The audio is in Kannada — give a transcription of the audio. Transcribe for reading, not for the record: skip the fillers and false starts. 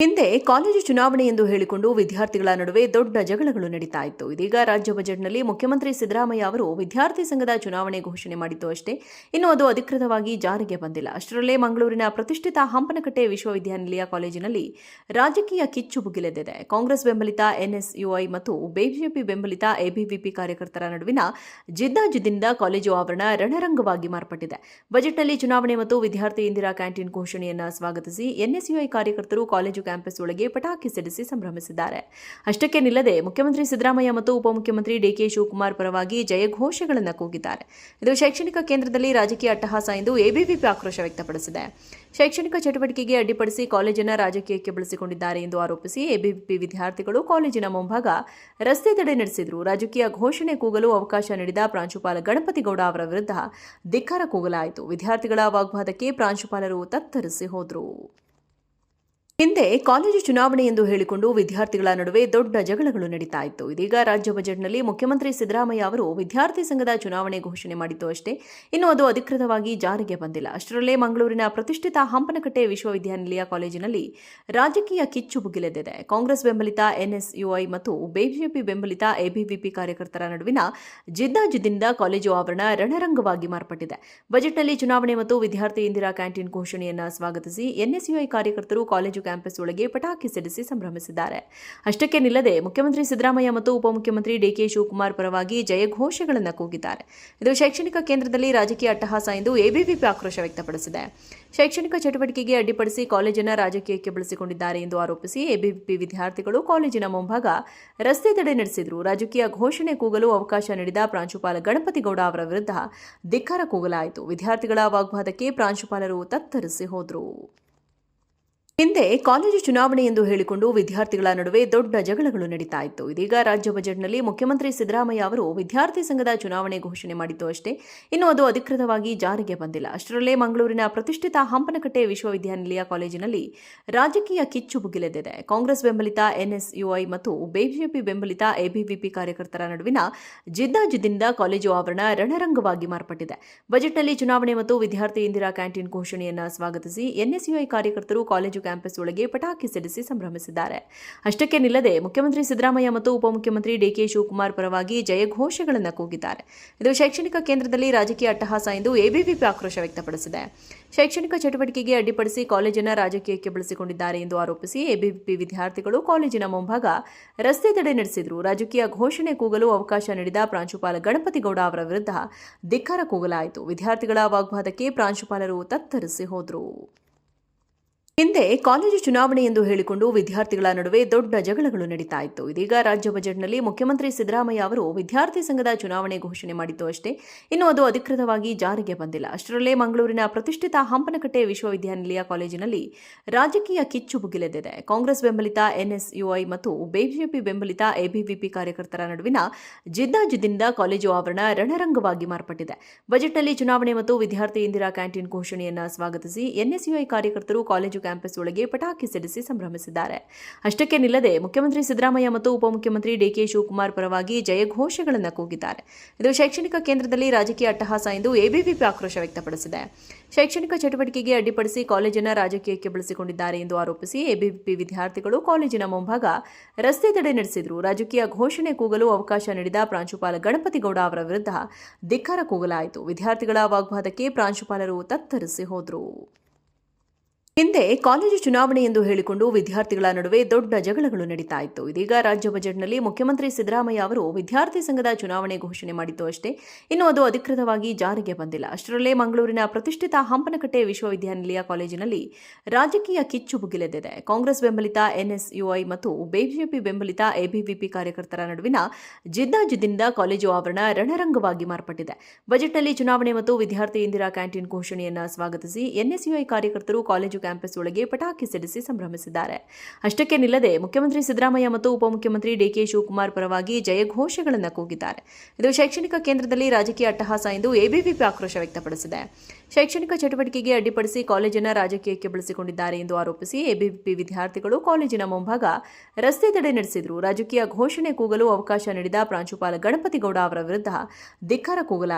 ಹಿಂದೆ ಕಾಲೇಜು ಚುನಾವಣೆ ಎಂದು ಹೇಳಿಕೊಂಡು ವಿದ್ಯಾರ್ಥಿಗಳ ನಡುವೆ ದೊಡ್ಡ ಜಗಳಗಳು ನಡೀತಾ ಇತ್ತು. ಇದೀಗ ರಾಜ್ಯ ಬಜೆಟ್ನಲ್ಲಿ ಮುಖ್ಯಮಂತ್ರಿ ಸಿದ್ದರಾಮಯ್ಯ ಅವರು ವಿದ್ಯಾರ್ಥಿ ಸಂಘದ ಚುನಾವಣೆ ಘೋಷಣೆ ಮಾಡಿದ್ದು ಅಷ್ಟೇ, ಇನ್ನು ಅದು ಅಧಿಕೃತವಾಗಿ ಜಾರಿಗೆ ಬಂದಿಲ್ಲ. ಅಷ್ಟರಲ್ಲೇ ಮಂಗಳೂರಿನ ಪ್ರತಿಷ್ಠಿತ ಹಂಪನಕಟ್ಟೆ ವಿಶ್ವವಿದ್ಯಾನಿಲಯ ಕಾಲೇಜಿನಲ್ಲಿ ರಾಜಕೀಯ ಕಿಚ್ಚು ಭುಗಿಲೆದ್ದಿದೆ. ಕಾಂಗ್ರೆಸ್ ಬೆಂಬಲಿತ ಎನ್ಎಸ್ಯುಐ ಮತ್ತು ಬಿಜೆಪಿ ಬೆಂಬಲಿತ ಎಬಿವಿಪಿ ಕಾರ್ಯಕರ್ತರ ನಡುವಿನ ಜಿದ್ದಾಜಿದ್ದಿನಿಂದ ಕಾಲೇಜು ಆವರಣ ರಣರಂಗವಾಗಿ ಮಾರ್ಪಟ್ಟಿದೆ. ಬಜೆಟ್ನಲ್ಲಿ ಚುನಾವಣೆ ಮತ್ತು ವಿದ್ಯಾರ್ಥಿ ಇಂದಿರಾ ಕ್ಯಾಂಟೀನ್ ಘೋಷಣೆಯನ್ನು ಸ್ವಾಗತಿಸಿ ಎನ್ಎಸ್ಯುಐ ಕಾರ್ಯಕರ್ತರು ಕಾಲೇಜು ಕ್ಯಾಂಪಸ್ ಒಳಗೆ ಪಟಾಕಿ ಸಿಡಿಸಿ ಸಂಭ್ರಮಿಸಿದ್ದಾರೆ. ಅಷ್ಟಕ್ಕೆ ನಿಲ್ಲದೆ ಮುಖ್ಯಮಂತ್ರಿ ಸಿದ್ದರಾಮಯ್ಯ ಮತ್ತು ಉಪಮುಖ್ಯಮಂತ್ರಿ ಡಿಕೆ ಶಿವಕುಮಾರ್ ಪರವಾಗಿ ಜಯಘೋಷಗಳನ್ನು ಕೂಗಿದ್ದಾರೆ. ಇದು ಶೈಕ್ಷಣಿಕ ಕೇಂದ್ರದಲ್ಲಿ ರಾಜಕೀಯ ಅಟ್ಟಹಾಸ ಎಂದು ಎಬಿವಿಪಿ ಆಕ್ರೋಶ ವ್ಯಕ್ತಪಡಿಸಿದೆ. ಶೈಕ್ಷಣಿಕ ಚಟುವಟಿಕೆಗೆ ಅಡ್ಡಿಪಡಿಸಿ ಕಾಲೇಜಿನ ರಾಜಕೀಯಕ್ಕೆ ಬಳಸಿಕೊಂಡಿದ್ದಾರೆ ಎಂದು ಆರೋಪಿಸಿ ಎಬಿವಿಪಿ ವಿದ್ಯಾರ್ಥಿಗಳು ಕಾಲೇಜಿನ ಮುಂಭಾಗ ರಸ್ತೆ ತಡೆ ನಡೆಸಿದರು. ರಾಜಕೀಯ ಘೋಷಣೆ ಕೂಗಲು ಅವಕಾಶ ನೀಡಿದ ಪ್ರಾಂಶುಪಾಲ ಗಣಪತಿ ಗೌಡ ಅವರ ವಿರುದ್ಧ ಧಿಕ್ಕಾರ ಕೂಗಲಾಯಿತು. ವಿದ್ಯಾರ್ಥಿಗಳ ವಾಗ್ವಾದಕ್ಕೆ ಪ್ರಾಂಶುಪಾಲರು ತತ್ತರಿಸಿ ಹೋದರು. ಹಿಂದೆ ಕಾಲೇಜು ಚುನಾವಣೆ ಎಂದು ಹೇಳಿಕೊಂಡು ವಿದ್ಯಾರ್ಥಿಗಳ ನಡುವೆ ದೊಡ್ಡ ಜಗಳಗಳು ನಡೀತಾ ಇತ್ತು. ಇದೀಗ ರಾಜ್ಯ ಬಜೆಟ್ನಲ್ಲಿ ಮುಖ್ಯಮಂತ್ರಿ ಸಿದ್ದರಾಮಯ್ಯ ಅವರು ವಿದ್ಯಾರ್ಥಿ ಸಂಘದ ಚುನಾವಣೆ ಘೋಷಣೆ ಮಾಡಿದ್ದು ಅಷ್ಟೇ, ಇನ್ನು ಅದು ಅಧಿಕೃತವಾಗಿ ಜಾರಿಗೆ ಬಂದಿಲ್ಲ. ಅಷ್ಟರಲ್ಲೇ ಮಂಗಳೂರಿನ ಪ್ರತಿಷ್ಠಿತ ಹಂಪನಕಟ್ಟೆ ವಿಶ್ವವಿದ್ಯಾನಿಲಯ ಕಾಲೇಜಿನಲ್ಲಿ ರಾಜಕೀಯ ಕಿಚ್ಚು ಭುಗಿಲೆದ್ದಿದೆ. ಕಾಂಗ್ರೆಸ್ ಬೆಂಬಲಿತ ಎನ್ಎಸ್ಯುಐ ಮತ್ತು ಬಿಜೆಪಿ ಬೆಂಬಲಿತ ಎಬಿವಿಪಿ ಕಾರ್ಯಕರ್ತರ ನಡುವಿನ ಜಿದ್ದಾಜಿದ್ದಿನಿಂದ ಕಾಲೇಜು ಆವರಣ ರಣರಂಗವಾಗಿ ಮಾರ್ಪಟ್ಟಿದೆ. ಬಜೆಟ್ನಲ್ಲಿ ಚುನಾವಣೆ ಮತ್ತು ವಿದ್ಯಾರ್ಥಿ ಇಂದಿರಾ ಕ್ಯಾಂಟೀನ್ ಘೋಷಣೆಯನ್ನು ಸ್ವಾಗತಿಸಿ ಎನ್ಎಸ್ಯುಐ ಕಾರ್ಯಕರ್ತರು ಕಾಲೇಜು ಕ್ಯಾಂಪಸ್ ಒಳಗೆ ಪಟಾಕಿ ಸಿಡಿಸಿ ಸಂಭ್ರಮಿಸಿದ್ದಾರೆ. ಅಷ್ಟಕ್ಕೆ ನಿಲ್ಲದೆ ಮುಖ್ಯಮಂತ್ರಿ ಸಿದ್ದರಾಮಯ್ಯ ಮತ್ತು ಉಪಮುಖ್ಯಮಂತ್ರಿ ಡಿಕೆ ಶಿವಕುಮಾರ್ ಪರವಾಗಿ ಜಯಘೋಷಗಳನ್ನು ಕೂಗಿದ್ದಾರೆ. ಇದು ಶೈಕ್ಷಣಿಕ ಕೇಂದ್ರದಲ್ಲಿ ರಾಜಕೀಯ ಅಟ್ಟಹಾಸ ಎಂದು ಎಬಿವಿಪಿ ಆಕ್ರೋಶ ವ್ಯಕ್ತಪಡಿಸಿದೆ. ಶೈಕ್ಷಣಿಕ ಚಟುವಟಿಕೆಗೆ ಅಡ್ಡಿಪಡಿಸಿ ಕಾಲೇಜಿನ ರಾಜಕೀಯಕ್ಕೆ ಬಳಸಿಕೊಂಡಿದ್ದಾರೆ ಎಂದು ಆರೋಪಿಸಿ ಎಬಿವಿಪಿ ವಿದ್ಯಾರ್ಥಿಗಳು ಕಾಲೇಜಿನ ಮುಂಭಾಗ ರಸ್ತೆ ತಡೆ ನಡೆಸಿದರು. ರಾಜಕೀಯ ಘೋಷಣೆ ಕೂಗಲು ಅವಕಾಶ ನೀಡಿದ ಪ್ರಾಂಶುಪಾಲ ಗಣಪತಿ ಗೌಡ ಅವರ ವಿರುದ್ಧ ಧಿಕ್ಕಾರ ಕೂಗಲಾಯಿತು. ವಿದ್ಯಾರ್ಥಿಗಳ ವಾಗ್ವಾದಕ್ಕೆ ಪ್ರಾಂಶುಪಾಲರು ತತ್ತರಿಸಿ ಹೋದರು. ಹಿಂದೆ ಕಾಲೇಜು ಚುನಾವಣೆ ಎಂದು ಹೇಳಿಕೊಂಡು ವಿದ್ಯಾರ್ಥಿಗಳ ನಡುವೆ ದೊಡ್ಡ ಜಗಳಗಳು ನಡೀತಾ ಇತ್ತು. ಇದೀಗ ರಾಜ್ಯ ಬಜೆಟ್ನಲ್ಲಿ ಮುಖ್ಯಮಂತ್ರಿ ಸಿದ್ದರಾಮಯ್ಯ ಅವರು ವಿದ್ಯಾರ್ಥಿ ಸಂಘದ ಚುನಾವಣೆ ಘೋಷಣೆ ಮಾಡಿದ್ದು ಅಷ್ಟೇ, ಇನ್ನು ಅದು ಅಧಿಕೃತವಾಗಿ ಜಾರಿಗೆ ಬಂದಿಲ್ಲ. ಅಷ್ಟರಲ್ಲೇ ಮಂಗಳೂರಿನ ಪ್ರತಿಷ್ಠಿತ ಹಂಪನಕಟ್ಟೆ ವಿಶ್ವವಿದ್ಯಾನಿಲಯ ಕಾಲೇಜಿನಲ್ಲಿ ರಾಜಕೀಯ ಕಿಚ್ಚು ಭುಗಿಲೆದ್ದಿದೆ. ಕಾಂಗ್ರೆಸ್ ಬೆಂಬಲಿತ ಎನ್ಎಸ್ಯುಐ ಮತ್ತು ಬಿಜೆಪಿ ಬೆಂಬಲಿತ ಎಬಿವಿಪಿ ಕಾರ್ಯಕರ್ತರ ನಡುವಿನ ಜಿದ್ದಾಜಿದ್ದಿನಿಂದ ಕಾಲೇಜು ಆವರಣ ರಣರಂಗವಾಗಿ ಮಾರ್ಪಟ್ಟಿದೆ. ಬಜೆಟ್ನಲ್ಲಿ ಚುನಾವಣೆ ಮತ್ತು ವಿದ್ಯಾರ್ಥಿ ಇಂದಿರಾ ಕ್ಯಾಂಟೀನ್ ಘೋಷಣೆಯನ್ನು ಸ್ವಾಗತಿಸಿ ಎನ್ಎಸ್ಯುಐ ಕಾರ್ಯಕರ್ತರು ಕಾಲೇಜು ಕ್ಯಾಂಪಸ್ ಒಳಗೆ ಪಟಾಕಿ ಸಿಡಿಸಿ ಸಂಭ್ರಮಿಸಿದ್ದಾರೆ. ಅಷ್ಟಕ್ಕೆ ನಿಲ್ಲದೆ ಮುಖ್ಯಮಂತ್ರಿ ಸಿದ್ದರಾಮಯ್ಯ ಮತ್ತು ಉಪಮುಖ್ಯಮಂತ್ರಿ ಡಿಕೆ ಶಿವಕುಮಾರ್ ಪರವಾಗಿ ಜಯಘೋಷಗಳನ್ನು ಕೂಗಿದ್ದಾರೆ. ಇದು ಶೈಕ್ಷಣಿಕ ಕೇಂದ್ರದಲ್ಲಿ ರಾಜಕೀಯ ಅಟ್ಟಹಾಸ ಎಂದು ಎಬಿವಿಪಿ ಆಕ್ರೋಶ ವ್ಯಕ್ತಪಡಿಸಿದೆ. ಶೈಕ್ಷಣಿಕ ಚಟುವಟಿಕೆಗೆ ಅಡ್ಡಿಪಡಿಸಿ ಕಾಲೇಜಿನ ರಾಜಕೀಯಕ್ಕೆ ಬಳಸಿಕೊಂಡಿದ್ದಾರೆ ಎಂದು ಆರೋಪಿಸಿ ಎಬಿವಿಪಿ ವಿದ್ಯಾರ್ಥಿಗಳು ಕಾಲೇಜಿನ ಮುಂಭಾಗ ರಸ್ತೆ ತಡೆ ನಡೆಸಿದರು. ರಾಜಕೀಯ ಘೋಷಣೆ ಕೂಗಲು ಅವಕಾಶ ನೀಡಿದ ಪ್ರಾಂಶುಪಾಲ ಗಣಪತಿ ಗೌಡ ಅವರ ವಿರುದ್ಧ ಧಿಕ್ಕಾರ ಕೂಗಲಾಯಿತು. ವಿದ್ಯಾರ್ಥಿಗಳ ವಾಗ್ವಾದಕ್ಕೆ ಪ್ರಾಂಶುಪಾಲರು ತತ್ತರಿಸಿ ಹೋದರು. ಹಿಂದೆ ಕಾಲೇಜು ಚುನಾವಣೆ ಎಂದು ಹೇಳಿಕೊಂಡು ವಿದ್ಯಾರ್ಥಿಗಳ ನಡುವೆ ದೊಡ್ಡ ಜಗಳಗಳು ನಡೀತಾ ಇತ್ತು. ಇದೀಗ ರಾಜ್ಯ ಬಜೆಟ್ನಲ್ಲಿ ಮುಖ್ಯಮಂತ್ರಿ ಸಿದ್ದರಾಮಯ್ಯ ಅವರು ವಿದ್ಯಾರ್ಥಿ ಸಂಘದ ಚುನಾವಣೆ ಘೋಷಣೆ ಮಾಡಿದ್ದು ಅಷ್ಟೇ, ಇನ್ನು ಅದು ಅಧಿಕೃತವಾಗಿ ಜಾರಿಗೆ ಬಂದಿಲ್ಲ. ಅಷ್ಟರಲ್ಲೇ ಮಂಗಳೂರಿನ ಪ್ರತಿಷ್ಠಿತ ಹಂಪನಕಟ್ಟೆ ವಿಶ್ವವಿದ್ಯಾನಿಲಯ ಕಾಲೇಜಿನಲ್ಲಿ ರಾಜಕೀಯ ಕಿಚ್ಚು ಭುಗಿಲೆದ್ದಿದೆ. ಕಾಂಗ್ರೆಸ್ ಬೆಂಬಲಿತ ಎನ್ಎಸ್ಯುಐ ಮತ್ತು ಬಿಜೆಪಿ ಬೆಂಬಲಿತ ಎಬಿವಿಪಿ ಕಾರ್ಯಕರ್ತರ ನಡುವಿನ ಜಿದ್ದಾಜಿದ್ದಿನಿಂದ ಕಾಲೇಜು ಆವರಣ ರಣರಂಗವಾಗಿ ಮಾರ್ಪಟ್ಟಿದೆ. ಬಜೆಟ್ನಲ್ಲಿ ಚುನಾವಣೆ ಮತ್ತು ವಿದ್ಯಾರ್ಥಿ ಇಂದಿರಾ ಕ್ಯಾಂಟೀನ್ ಘೋಷಣೆಯನ್ನು ಸ್ವಾಗತಿಸಿ ಎನ್ಎಸ್ಯುಐ ಕಾರ್ಯಕರ್ತರು ಕಾಲೇಜು ಕ್ಯಾಂಪಸ್ ಒಳಗೆ ಪಟಾಕಿ ಸಿಡಿಸಿ ಸಂಭ್ರಮಿಸಿದ್ದಾರೆ. ಅಷ್ಟಕ್ಕೆ ನಿಲ್ಲದೆ ಮುಖ್ಯಮಂತ್ರಿ ಸಿದ್ದರಾಮಯ್ಯ ಮತ್ತು ಉಪಮುಖ್ಯಮಂತ್ರಿ ಡಿಕೆ ಶಿವಕುಮಾರ್ ಪರವಾಗಿ ಜಯಘೋಷಗಳನ್ನು ಕೂಗಿದ್ದಾರೆ. ಇದು ಶೈಕ್ಷಣಿಕ ಕೇಂದ್ರದಲ್ಲಿ ರಾಜಕೀಯ ಅಟ್ಟಹಾಸ ಎಂದು ಎಬಿವಿಪಿ ಆಕ್ರೋಶ ವ್ಯಕ್ತಪಡಿಸಿದೆ. ಶೈಕ್ಷಣಿಕ ಚಟುವಟಿಕೆಗೆ ಅಡ್ಡಿಪಡಿಸಿ ಕಾಲೇಜಿನ ರಾಜಕೀಯಕ್ಕೆ ಬಳಸಿಕೊಂಡಿದ್ದಾರೆ ಎಂದು ಆರೋಪಿಸಿ ಎಬಿವಿಪಿ ವಿದ್ಯಾರ್ಥಿಗಳು ಕಾಲೇಜಿನ ಮುಂಭಾಗ ರಸ್ತೆ ತಡೆ ನಡೆಸಿದರು. ರಾಜಕೀಯ ಘೋಷಣೆ ಕೂಗಲು ಅವಕಾಶ ನೀಡಿದ ಪ್ರಾಂಶುಪಾಲ ಗಣಪತಿ ಗೌಡ ಅವರ ವಿರುದ್ಧ ಧಿಕ್ಕಾರ ಕೂಗಲಾಯಿತು. ವಿದ್ಯಾರ್ಥಿಗಳ ವಾಗ್ವಾದಕ್ಕೆ ಪ್ರಾಂಶುಪಾಲರು ತತ್ತರಿಸಿ ಹೋದರು. ಹಿಂದೆ ಕಾಲೇಜು ಚುನಾವಣೆ ಎಂದು ಹೇಳಿಕೊಂಡು ವಿದ್ಯಾರ್ಥಿಗಳ ನಡುವೆ ದೊಡ್ಡ ಜಗಳಗಳು ನಡೀತಾ ಇತ್ತು. ಇದೀಗ ರಾಜ್ಯ ಬಜೆಟ್ನಲ್ಲಿ ಮುಖ್ಯಮಂತ್ರಿ ಸಿದ್ದರಾಮಯ್ಯ ಅವರು ವಿದ್ಯಾರ್ಥಿ ಸಂಘದ ಚುನಾವಣೆ ಘೋಷಣೆ ಮಾಡಿದ್ದು ಅಷ್ಟೇ, ಇನ್ನು ಅದು ಅಧಿಕೃತವಾಗಿ ಜಾರಿಗೆ ಬಂದಿಲ್ಲ. ಅಷ್ಟರಲ್ಲೇ ಮಂಗಳೂರಿನ ಪ್ರತಿಷ್ಠಿತ ಹಂಪನಕಟ್ಟೆ ವಿಶ್ವವಿದ್ಯಾನಿಲಯ ಕಾಲೇಜಿನಲ್ಲಿ ರಾಜಕೀಯ ಕಿಚ್ಚು ಭುಗಿಲೆದ್ದಿದೆ. ಕಾಂಗ್ರೆಸ್ ಬೆಂಬಲಿತ ಎನ್ಎಸ್ಯುಐ ಮತ್ತು ಬಿಜೆಪಿ ಬೆಂಬಲಿತ ಎಬಿವಿಪಿ ಕಾರ್ಯಕರ್ತರ ನಡುವಿನ ಜಿದ್ದಾಜಿದ್ದಿನಿಂದ ಕಾಲೇಜು ಆವರಣ ರಣರಂಗವಾಗಿ ಮಾರ್ಪಟ್ಟಿದೆ. ಬಜೆಟ್ನಲ್ಲಿ ಚುನಾವಣೆ ಮತ್ತು ವಿದ್ಯಾರ್ಥಿ ಇಂದಿರಾ ಕ್ಯಾಂಟೀನ್ ಘೋಷಣೆಯನ್ನು ಸ್ವಾಗತಿಸಿ ಎನ್ಎಸ್ಯುಐ ಕಾರ್ಯಕರ್ತರು ಕಾಲೇಜು ಕ್ಯಾಂಪಸ್ ಒಳಗೆ ಪಟಾಕಿ ಸಿಡಿಸಿ ಸಂಭ್ರಮಿಸಿದ್ದಾರೆ. ಅಷ್ಟಕ್ಕೆ ನಿಲ್ಲದೆ ಮುಖ್ಯಮಂತ್ರಿ ಸಿದ್ದರಾಮಯ್ಯ ಮತ್ತು ಉಪಮುಖ್ಯಮಂತ್ರಿ ಡಿಕೆ ಶಿವಕುಮಾರ್ ಪರವಾಗಿ ಜಯಘೋಷಗಳನ್ನು ಕೂಗಿದ್ದಾರೆ. ಇದು ಶೈಕ್ಷಣಿಕ ಕೇಂದ್ರದಲ್ಲಿ ರಾಜಕೀಯ ಅಟ್ಟಹಾಸ ಎಂದು ಎಬಿವಿಪಿ ಆಕ್ರೋಶ ವ್ಯಕ್ತಪಡಿಸಿದೆ. ಶೈಕ್ಷಣಿಕ ಚಟುವಟಿಕೆಗೆ ಅಡ್ಡಿಪಡಿಸಿ ಕಾಲೇಜಿನ ರಾಜಕೀಯಕ್ಕೆ ಬಳಸಿಕೊಂಡಿದ್ದಾರೆ ಎಂದು ಆರೋಪಿಸಿ ಎಬಿವಿಪಿ ವಿದ್ಯಾರ್ಥಿಗಳು ಕಾಲೇಜಿನ ಮುಂಭಾಗ ರಸ್ತೆ ತಡೆ ನಡೆಸಿದರು. ರಾಜಕೀಯ ಘೋಷಣೆ ಕೂಗಲು ಅವಕಾಶ ನೀಡಿದ ಪ್ರಾಂಶುಪಾಲ ಗಣಪತಿ ಗೌಡ ಅವರ ವಿರುದ್ಧ ಧಿಕ್ಕಾರ ಕೂಗಲಾಯಿತು.